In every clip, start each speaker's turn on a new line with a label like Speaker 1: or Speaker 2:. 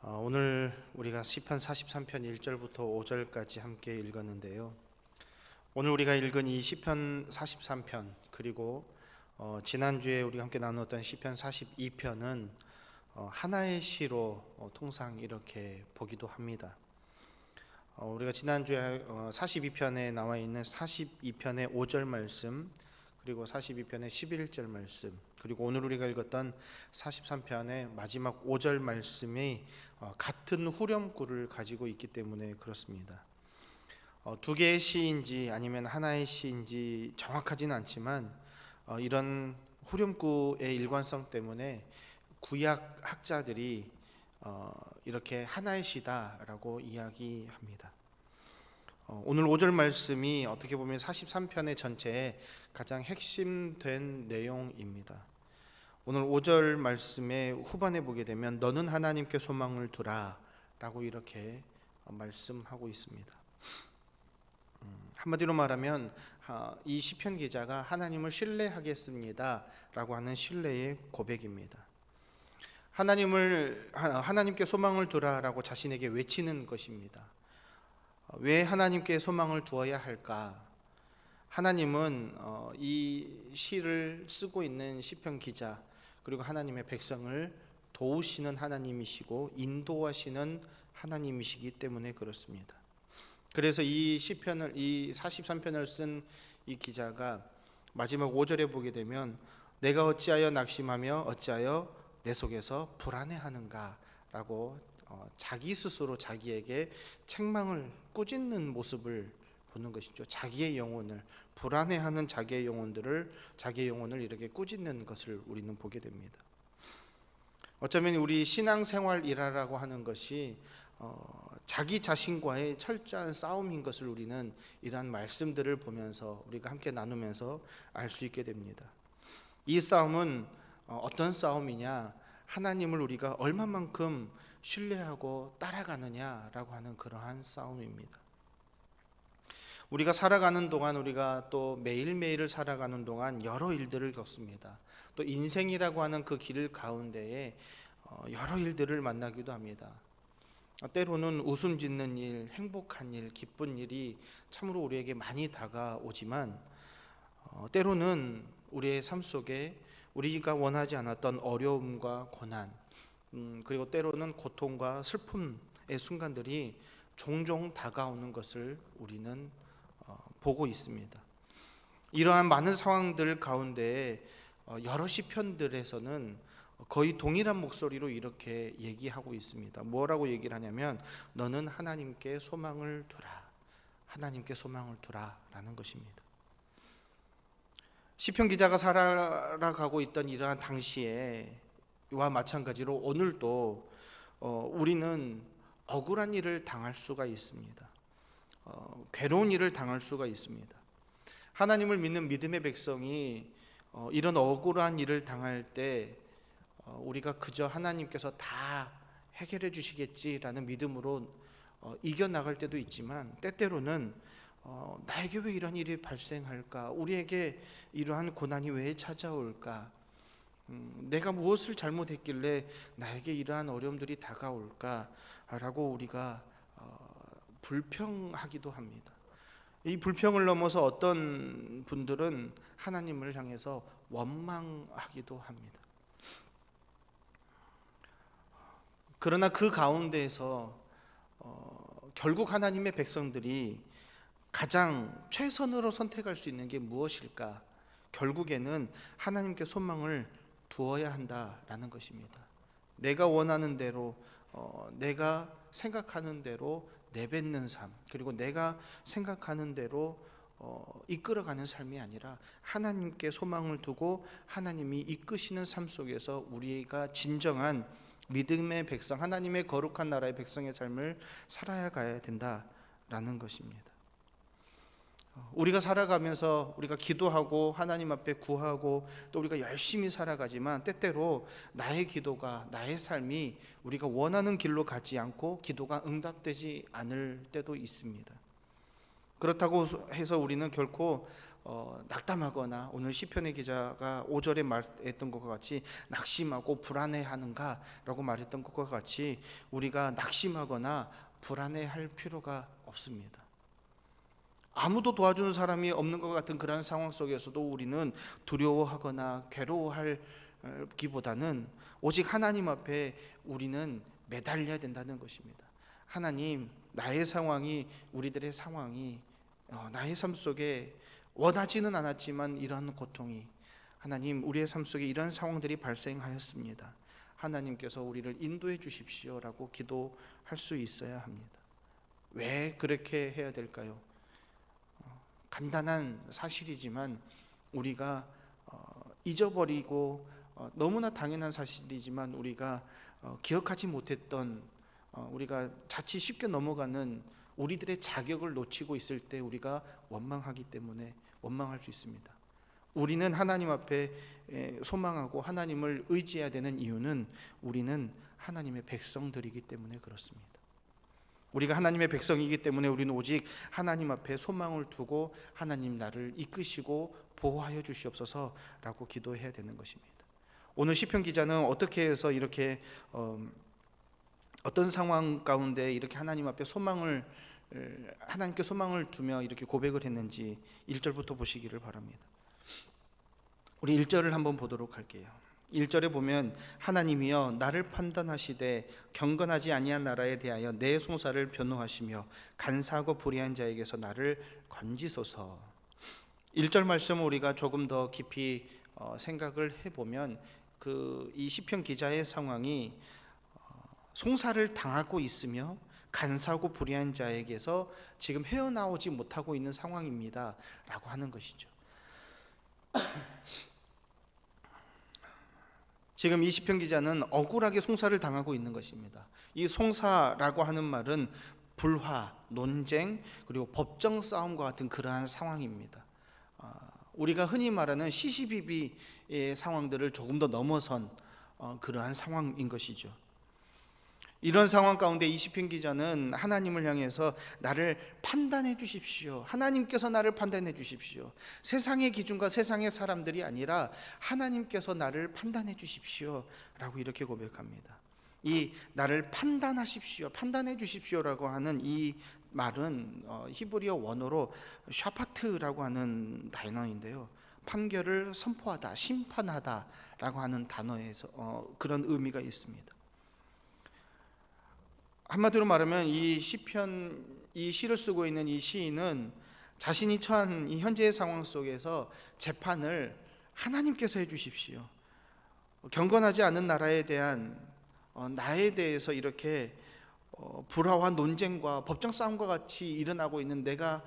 Speaker 1: 오늘 우리가 시편 43편 1절부터 5절까지 함께 읽었는데요. 오늘 우리가 읽은 이 시편 43편 그리고 지난주에 우리가 함께 나누었던 시편 42편은 하나의 시로 통상 이렇게 보기도 합니다. 우리가 지난주에 42편에 나와 있는 42편의 5절 말씀, 그리고 42편의 11절 말씀, 그리고 오늘 우리가 읽었던 43편의 마지막 5절 말씀이 같은 후렴구를 가지고 있기 때문에 그렇습니다. 두 개의 시인지 아니면 하나의 시인지 정확하지는 않지만 이런 후렴구의 일관성 때문에 구약 학자들이 이렇게 하나의 시다라고 이야기합니다. 오늘 5절 말씀이 어떻게 보면 43편의 전체의 가장 핵심된 내용입니다. 오늘 5절 말씀의 후반에 보게 되면 너는 하나님께 소망을 두라 라고 이렇게 말씀하고 있습니다. 한마디로 말하면 이 시편 기자가 하나님을 신뢰하겠습니다 라고 하는 신뢰의 고백입니다. 하나님께 소망을 두라라고 자신에게 외치는 것입니다. 왜 하나님께 소망을 두어야 할까? 하나님은 이 시를 쓰고 있는 시편 기자 그리고 하나님의 백성을 도우시는 하나님이시고 인도하시는 하나님이시기 때문에 그렇습니다. 그래서 이 시편을, 이 43편을 쓴 이 기자가 마지막 5절에 보게 되면 내가 어찌하여 낙심하며 어찌하여 내 속에서 불안해하는가 라고 자기 스스로 자기에게 책망을 꾸짖는 모습을 보는 것이죠. 자기의 영혼을, 불안해하는 자기의 영혼을 이렇게 꾸짖는 것을 우리는 보게 됩니다. 어쩌면 우리 신앙생활이라고 하는 것이 자기 자신과의 철저한 싸움인 것을 우리는 이러한 말씀들을 보면서 우리가 함께 나누면서 알 수 있게 됩니다. 이 싸움은 어떤 싸움이냐? 하나님을 우리가 얼마만큼 신뢰하고 따라가느냐라고 하는 그러한 싸움입니다. 우리가 살아가는 동안, 우리가 또 매일매일을 살아가는 동안 여러 일들을 겪습니다. 또 인생이라고 하는 그 길 가운데에 여러 일들을 만나기도 합니다. 때로는 웃음 짓는 일, 행복한 일, 기쁜 일이 참으로 우리에게 많이 다가오지만 때로는 우리의 삶 속에 우리가 원하지 않았던 어려움과 고난, 그리고 때로는 고통과 슬픔의 순간들이 종종 다가오는 것을 우리는 보고 있습니다. 이러한 많은 상황들 가운데 여러 시편들에서는 거의 동일한 목소리로 이렇게 얘기하고 있습니다. 뭐라고 얘기를 하냐면 너는 하나님께 소망을 두라, 하나님께 소망을 두라 라는 것입니다. 시편 기자가 살아가고 있던 이러한 당시에와 마찬가지로 오늘도 우리는 억울한 일을 당할 수가 있습니다. 괴로운 일을 당할 수가 있습니다. 하나님을 믿는 믿음의 백성이 이런 억울한 일을 당할 때 우리가 그저 하나님께서 다 해결해 주시겠지라는 믿음으로 이겨나갈 때도 있지만 때때로는 나에게 왜 이런 일이 발생할까? 우리에게 이러한 고난이 왜 찾아올까? 내가 무엇을 잘못했길래 나에게 이러한 어려움들이 다가올까? 라고 우리가 불평하기도 합니다. 이 불평을 넘어서 어떤 분들은 하나님을 향해서 원망하기도 합니다. 그러나 그 가운데에서 결국 하나님의 백성들이 가장 최선으로 선택할 수 있는 게 무엇일까? 결국에는 하나님께 소망을 두어야 한다라는 것입니다. 내가 원하는 대로, 내가 생각하는 대로 내뱉는 삶, 그리고 내가 생각하는 대로 이끌어가는 삶이 아니라 하나님께 소망을 두고 하나님이 이끄시는 삶 속에서 우리가 진정한 믿음의 백성, 하나님의 거룩한 나라의 백성의 삶을 살아야 가야 된다라는 것입니다. 우리가 살아가면서 우리가 기도하고 하나님 앞에 구하고 또 우리가 열심히 살아가지만 때때로 나의 기도가, 나의 삶이 우리가 원하는 길로 가지 않고 기도가 응답되지 않을 때도 있습니다. 그렇다고 해서 우리는 결코 낙담하거나 오늘 시편의 기자가 5절에 말했던 것과 같이 낙심하고 불안해하는가라고 말했던 것과 같이 우리가 낙심하거나 불안해할 필요가 없습니다. 아무도 도와주는 사람이 없는 것 같은 그런 상황 속에서도 우리는 두려워하거나 괴로워하기보다는 오직 하나님 앞에 우리는 매달려야 된다는 것입니다. 하나님, 나의 상황이, 우리들의 상황이 나의 삶 속에 원하지는 않았지만 이러한 고통이, 하나님, 우리의 삶 속에 이런 상황들이 발생하였습니다. 하나님께서 우리를 인도해 주십시오라고 기도할 수 있어야 합니다. 왜 그렇게 해야 될까요? 간단한 사실이지만 우리가 잊어버리고 너무나 당연한 사실이지만 우리가 기억하지 못했던, 우리가 자칫 쉽게 넘어가는 우리들의 자격을 놓치고 있을 때 우리가 원망하기 때문에 원망할 수 있습니다. 우리는 하나님 앞에 소망하고 하나님을 의지해야 되는 이유는 우리는 하나님의 백성들이기 때문에 그렇습니다. 우리가 하나님의 백성이기 때문에 우리는 오직 하나님 앞에 소망을 두고 하나님 나를 이끄시고 보호하여 주시옵소서라고 기도해야 되는 것입니다. 오늘 시편 기자는 어떻게 해서 이렇게 어떤 상황 가운데 이렇게 하나님 앞에 하나님께 소망을 두며 이렇게 고백을 했는지 1절부터 보시기를 바랍니다. 우리 1절을 한번 보도록 할게요. 1절에 보면 하나님이여 나를 판단하시되 경건하지 아니한 나라에 대하여 내 송사를 변호하시며 간사하고 불의한 자에게서 나를 건지소서. 1절 말씀을 우리가 조금 더 깊이 생각을 해보면 이 시편 기자의 상황이 송사를 당하고 있으며 간사하고 불의한 자에게서 지금 헤어나오지 못하고 있는 상황입니다 라고 하는 것이죠. 지금 이 시편 기자는 억울하게 송사를 당하고 있는 것입니다. 이 송사라고 하는 말은 불화, 논쟁, 그리고 법정 싸움과 같은 그러한 상황입니다. 우리가 흔히 말하는 시시비비의 상황들을 조금 더 넘어선 그러한 상황인 것이죠. 이런 상황 가운데 이 시편 기자는 하나님을 향해서 나를 판단해 주십시오. 하나님께서 나를 판단해 주십시오. 세상의 기준과 세상의 사람들이 아니라 하나님께서 나를 판단해 주십시오 라고 이렇게 고백합니다. 이 나를 판단하십시오, 판단해 주십시오라고 하는 이 말은 히브리어 원어로 샤파트라고 하는 단어인데요, 판결을 선포하다, 심판하다라고 하는 단어에서 그런 의미가 있습니다. 한마디로 말하면 이 시를 쓰고 있는 이 시인은 자신이 처한 이 현재의 상황 속에서 재판을 하나님께서 해주십시오. 경건하지 않은 나라에 대한 나에 대해서 이렇게 불화와 논쟁과 법정 싸움과 같이 일어나고 있는 내가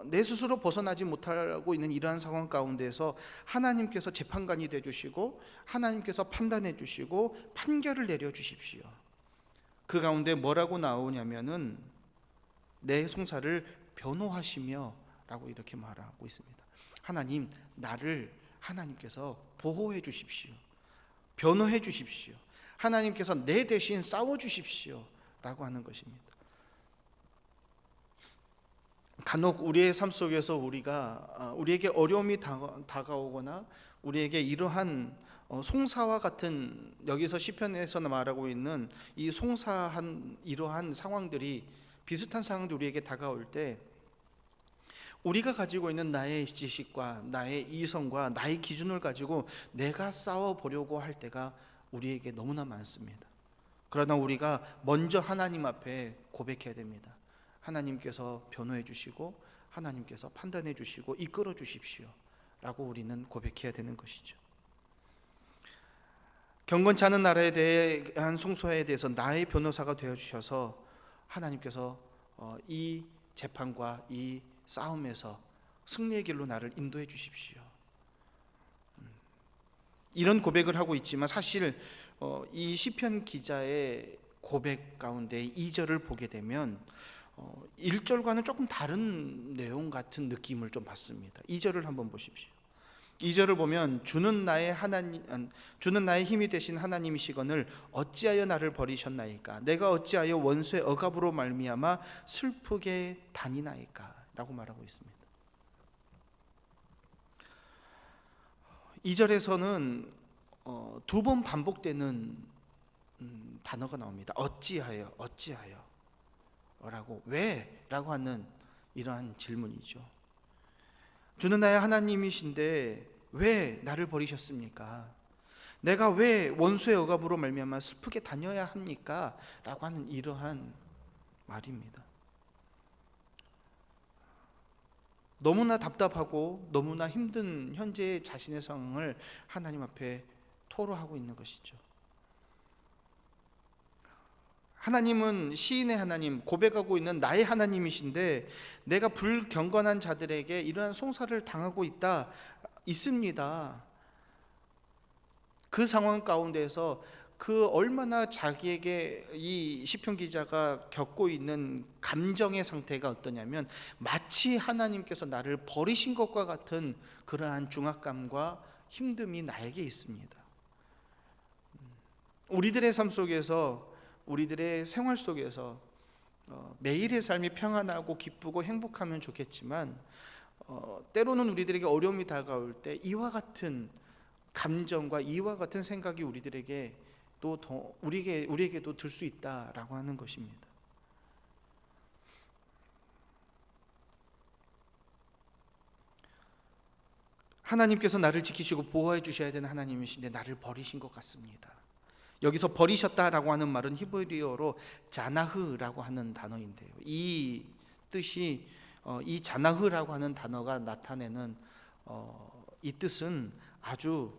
Speaker 1: 내 스스로 벗어나지 못하고 있는 이러한 상황 가운데서 하나님께서 재판관이 되어주시고 하나님께서 판단해 주시고 판결을 내려주십시오. 그 가운데 뭐라고 나오냐면은 내 송사를 변호하시며 라고 이렇게 말하고 있습니다. 하나님, 나를 하나님께서 보호해 주십시오, 변호해 주십시오, 하나님께서 내 대신 싸워 주십시오 라고 하는 것입니다. 간혹 우리의 삶 속에서 우리에게 어려움이 다가오거나 우리에게 이러한 송사와 같은, 여기서 시편에서 말하고 있는 이 송사한 이러한 상황들이, 비슷한 상황들이 우리에게 다가올 때 우리가 가지고 있는 나의 지식과 나의 이성과 나의 기준을 가지고 내가 싸워보려고 할 때가 우리에게 너무나 많습니다. 그러나 우리가 먼저 하나님 앞에 고백해야 됩니다. 하나님께서 변호해 주시고 하나님께서 판단해 주시고 이끌어 주십시오 라고 우리는 고백해야 되는 것이죠. 경건치 않은 나라에 대한 송사에 대해서 나의 변호사가 되어주셔서 하나님께서 이 재판과 이 싸움에서 승리의 길로 나를 인도해 주십시오. 이런 고백을 하고 있지만 사실 이 시편 기자의 고백 가운데 2절을 보게 되면 1절과는 조금 다른 내용 같은 느낌을 좀 받습니다. 2절을 한번 보십시오. 2절을 보면 주는 나의 힘이 되신 하나님이시거늘 어찌하여 나를 버리셨나이까? 내가 어찌하여 원수의 억압으로 말미암아 슬프게 다니나이까? 라고 말하고 있습니다. 2절에서는 두 번 반복되는 단어가 나옵니다. 어찌하여, 어찌하여 라고, 왜? 라고 하는 이러한 질문이죠. 주는 나의 하나님이신데 왜 나를 버리셨습니까? 내가 왜 원수의 억압으로 말미암아 슬프게 다녀야 합니까? 라고 하는 이러한 말입니다. 너무나 답답하고 너무나 힘든 현재의 자신의 상황을 하나님 앞에 토로하고 있는 것이죠. 하나님은 시인의 하나님, 고백하고 있는 나의 하나님이신데 내가 불경건한 자들에게 이러한 송사를 당하고 있습니다. 그 상황 가운데에서 그 얼마나 자기에게 이 시편 기자가 겪고 있는 감정의 상태가 어떠냐면 마치 하나님께서 나를 버리신 것과 같은 그러한 중압감과 힘듦이 나에게 있습니다. 우리들의 삶 속에서, 우리들의 생활 속에서 매일의 삶이 평안하고 기쁘고 행복하면 좋겠지만 때로는 우리들에게 어려움이 다가올 때 이와 같은 감정과 이와 같은 생각이 우리들에게 또 우리에게도 들 수 있다라고 하는 것입니다. 하나님께서 나를 지키시고 보호해 주셔야 되는 하나님이신데 나를 버리신 것 같습니다. 여기서 버리셨다라고 하는 말은 히브리어로 자나흐라고 하는 단어인데요. 이 뜻이 이 자나흐라고 하는 단어가 나타내는 이 뜻은 아주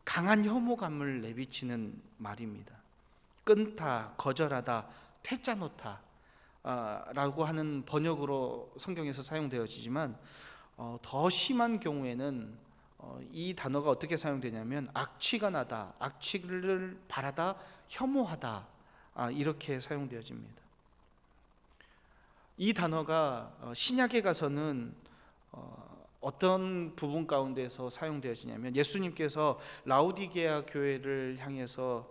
Speaker 1: 강한 혐오감을 내비치는 말입니다. 끊다, 거절하다, 퇴짜놓다 라고 하는 번역으로 성경에서 사용되어지지만 더 심한 경우에는 이 단어가 어떻게 사용되냐면 악취가 나다, 악취를 바라다, 혐오하다 이렇게 사용되어집니다. 이 단어가 신약에 가서는 어떤 부분 가운데서 사용되어지냐면 예수님께서 라우디게아 교회를 향해서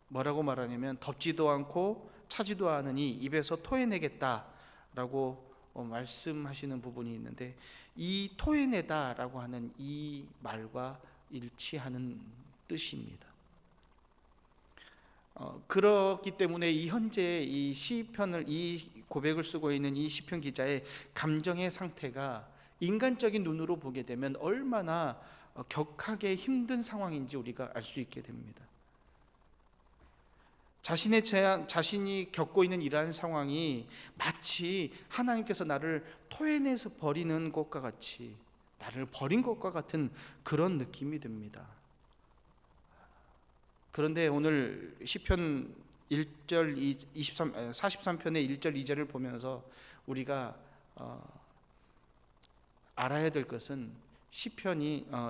Speaker 1: 뭐라고 말하냐면 덥지도 않고 차지도 않으니 입에서 토해내겠다라고 말씀하시는 부분이 있는데 이 토해내다라고 하는 이 말과 일치하는 뜻입니다. 그렇기 때문에 이 현재 이 시편을 이 고백을 쓰고 있는 이 시편 기자의 감정의 상태가 인간적인 눈으로 보게 되면 얼마나 격하게 힘든 상황인지 우리가 알 수 있게 됩니다. 자신이 겪고 있는 이러한 상황이 마치 하나님께서 나를 토해내서 버리는 것과 같이, 나를 버린 것과 같은 그런 느낌이 듭니다. 그런데 오늘 시편 1절 43편의 1절 2절을 보면서 우리가 알아야 될 것은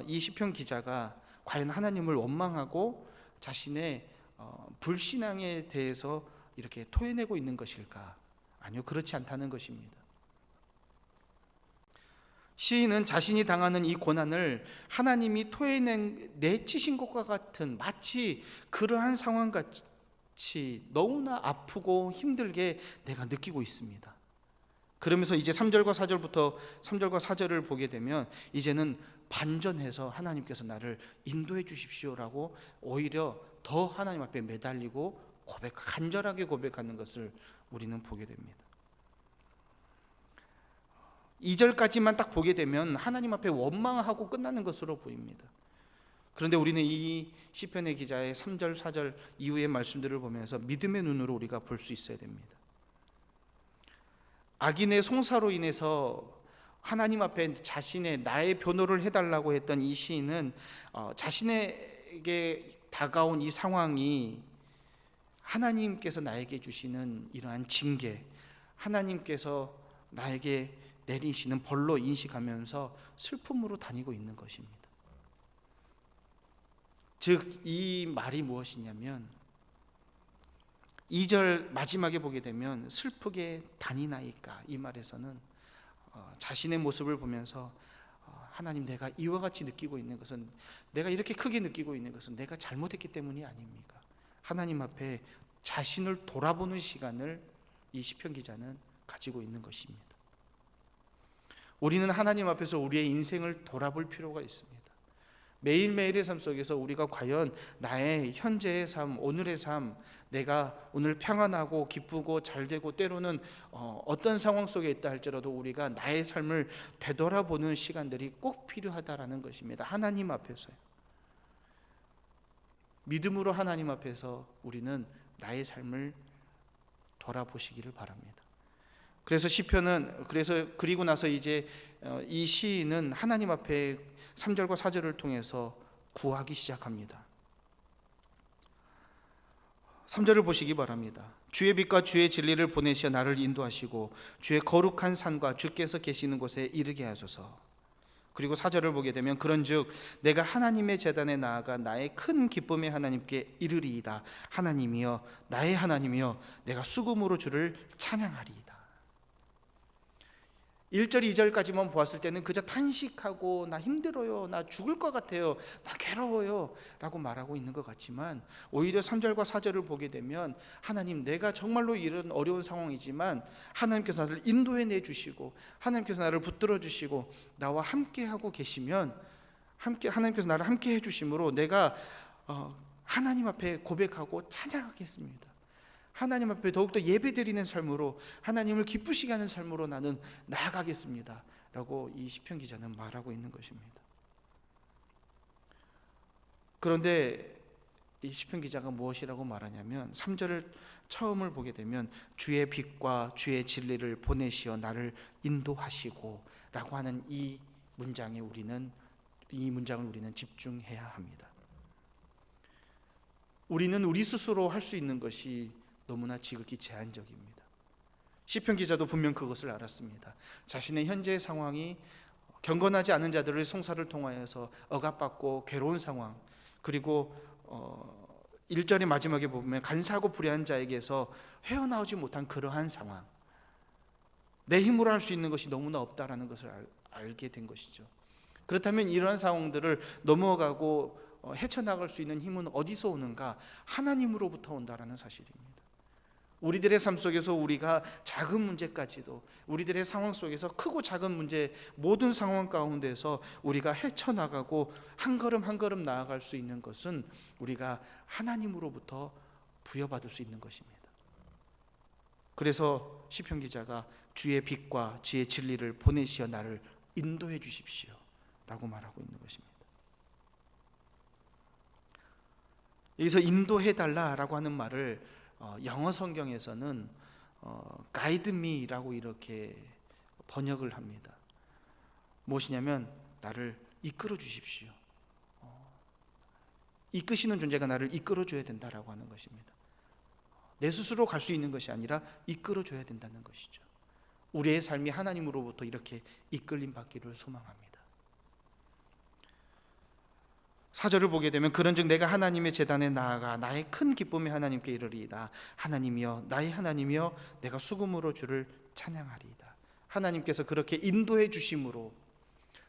Speaker 1: 이 시편 기자가 과연 하나님을 원망하고 자신의 불신앙에 대해서 이렇게 토해내고 있는 것일까? 아니요, 그렇지 않다는 것입니다. 시인은 자신이 당하는 이 고난을 하나님이 내치신 것과 같은 마치 그러한 상황 같이 너무나 아프고 힘들게 내가 느끼고 있습니다. 그러면서 이제 3절과 4절을 보게 되면 이제는 반전해서 하나님께서 나를 인도해 주십시오라고 오히려 더 하나님 앞에 매달리고 간절하게 고백하는 것을 우리는 보게 됩니다. 2절까지만 딱 보게 되면 하나님 앞에 원망하고 끝나는 것으로 보입니다. 그런데 우리는 이 시편의 기자의 3절, 4절 이후의 말씀들을 보면서 믿음의 눈으로 우리가 볼 수 있어야 됩니다. 악인의 송사로 인해서 하나님 앞에 나의 변호를 해달라고 했던 이 시인은 자신에게 다가온 이 상황이 하나님께서 나에게 주시는 이러한 징계, 하나님께서 나에게 내리시는 벌로 인식하면서 슬픔으로 다니고 있는 것입니다. 즉 이 말이 무엇이냐면 2절 마지막에 보게 되면 슬프게 다니나이까, 이 말에서는 자신의 모습을 보면서 하나님, 내가 이와 같이 느끼고 있는 것은, 내가 이렇게 크게 느끼고 있는 것은 내가 잘못했기 때문이 아닙니까? 하나님 앞에 자신을 돌아보는 시간을 이 시편 기자는 가지고 있는 것입니다. 우리는 하나님 앞에서 우리의 인생을 돌아볼 필요가 있습니다. 매일매일의 삶 속에서 우리가 과연 나의 현재의 삶, 오늘의 삶, 내가 오늘 평안하고 기쁘고 잘되고 때로는 어떤 상황 속에 있다 할지라도 우리가 나의 삶을 되돌아보는 시간들이 꼭 필요하다라는 것입니다. 하나님 앞에서요. 믿음으로 하나님 앞에서 우리는 나의 삶을 돌아보시기를 바랍니다. 그래서 시편은 그리고 나서 이제 이 시인은 하나님 앞에 3절과 4절을 통해서 구하기 시작합니다. 3절을 보시기 바랍니다. 주의 빛과 주의 진리를 보내시어 나를 인도하시고 주의 거룩한 산과 주께서 계시는 곳에 이르게 하소서. 그리고 4절을 보게 되면 그런즉 내가 하나님의 제단에 나아가 나의 큰 기쁨의 하나님께 이르리이다. 하나님이여 나의 하나님이여 내가 수금으로 주를 찬양하리이다. 1절 2절까지만 보았을 때는 그저 탄식하고 나 힘들어요, 나 죽을 것 같아요, 나 괴로워요 라고 말하고 있는 것 같지만 오히려 3절과 4절을 보게 되면 하나님, 내가 정말로 이런 어려운 상황이지만 하나님께서 나를 인도해 내주시고 하나님께서 나를 붙들어 주시고 나와 함께 하고 계시면 하나님께서 나를 함께 해주심으로 내가 하나님 앞에 고백하고 찬양하겠습니다. 하나님 앞에 더욱더 예배드리는 삶으로 하나님을 기쁘시게 하는 삶으로 나는 나아가겠습니다 라고 이 시편 기자는 말하고 있는 것입니다. 그런데 이 시편 기자가 무엇이라고 말하냐면 3절을 처음을 보게 되면 주의 빛과 주의 진리를 보내시어 나를 인도하시고 라고 하는 이 문장을 우리는 집중해야 합니다. 우리는 우리 스스로 할 수 있는 것이 너무나 지극히 제한적입니다. 시편 기자도 분명 그것을 알았습니다. 자신의 현재의 상황이 경건하지 않은 자들의 송사를 통하여서 억압받고 괴로운 상황, 그리고 1절의 마지막에 보면 간사하고 불의한 자에게서 헤어나오지 못한 그러한 상황, 내 힘으로 할 수 있는 것이 너무나 없다라는 것을 알게 된 것이죠. 그렇다면 이러한 상황들을 넘어가고 헤쳐나갈 수 있는 힘은 어디서 오는가? 하나님으로부터 온다라는 사실입니다. 우리들의 삶 속에서 우리가 작은 문제까지도, 우리들의 상황 속에서 크고 작은 문제, 모든 상황 가운데서 우리가 헤쳐나가고 한 걸음 한 걸음 나아갈 수 있는 것은 우리가 하나님으로부터 부여받을 수 있는 것입니다. 그래서 시편 기자가 주의 빛과 주의 진리를 보내시어 나를 인도해 주십시오 라고 말하고 있는 것입니다. 여기서 인도해 달라라고 하는 말을 영어 성경에서는 guide me라고 이렇게 번역을 합니다. 무엇이냐면 나를 이끌어 주십시오. 이끄시는 존재가 나를 이끌어 줘야 된다라고 하는 것입니다. 내 스스로 갈 수 있는 것이 아니라 이끌어 줘야 된다는 것이죠. 우리의 삶이 하나님으로부터 이렇게 이끌림 받기를 소망합니다. 4절을 보게 되면 그런즉 내가 하나님의 제단에 나아가 나의 큰 기쁨의 하나님께 이르리이다. 하나님이여 나의 하나님이여 내가 수금으로 주를 찬양하리이다. 하나님께서 그렇게 인도해 주심으로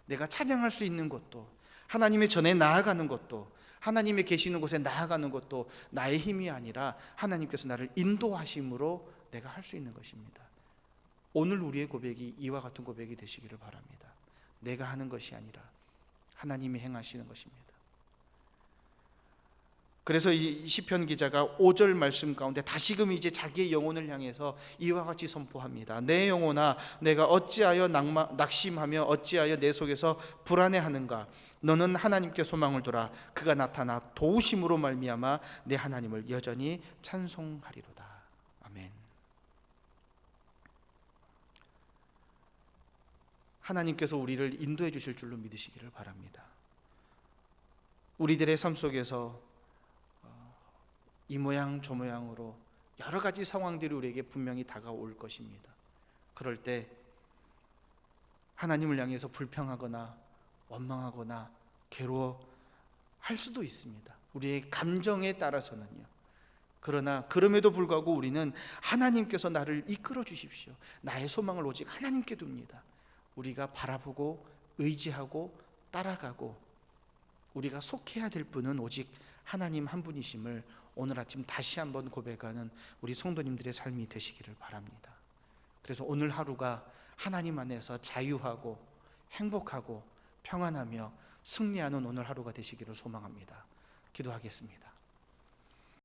Speaker 1: 내가 찬양할 수 있는 것도, 하나님의 전에 나아가는 것도, 하나님의 계시는 곳에 나아가는 것도 나의 힘이 아니라 하나님께서 나를 인도하심으로 내가 할 수 있는 것입니다. 오늘 우리의 고백이 이와 같은 고백이 되시기를 바랍니다. 내가 하는 것이 아니라 하나님이 행하시는 것입니다. 그래서 이 시편 기자가 5절 말씀 가운데 다시금 이제 자기의 영혼을 향해서 이와 같이 선포합니다. 내 영혼아 내가 어찌하여 낙심하며 어찌하여 내 속에서 불안해하는가? 너는 하나님께 소망을 두라. 그가 나타나 도우심으로 말미암아 내 하나님을 여전히 찬송하리로다. 아멘. 하나님께서 우리를 인도해 주실 줄로 믿으시기를 바랍니다. 우리들의 삶 속에서 이 모양 저 모양으로 여러 가지 상황들이 우리에게 분명히 다가올 것입니다. 그럴 때 하나님을 향해서 불평하거나 원망하거나 괴로워할 수도 있습니다. 우리의 감정에 따라서는요. 그러나 그럼에도 불구하고 우리는 하나님께서 나를 이끌어 주십시오. 나의 소망을 오직 하나님께 둡니다. 우리가 바라보고 의지하고 따라가고 우리가 속해야 될 분은 오직 하나님 한 분이심을 오늘 아침 다시 한번 고백하는 우리 성도님들의 삶이 되시기를 바랍니다. 그래서 오늘 하루가 하나님 안에서 자유하고 행복하고 평안하며
Speaker 2: 승리하는 오늘 하루가 되시기를 소망합니다. 기도하겠습니다.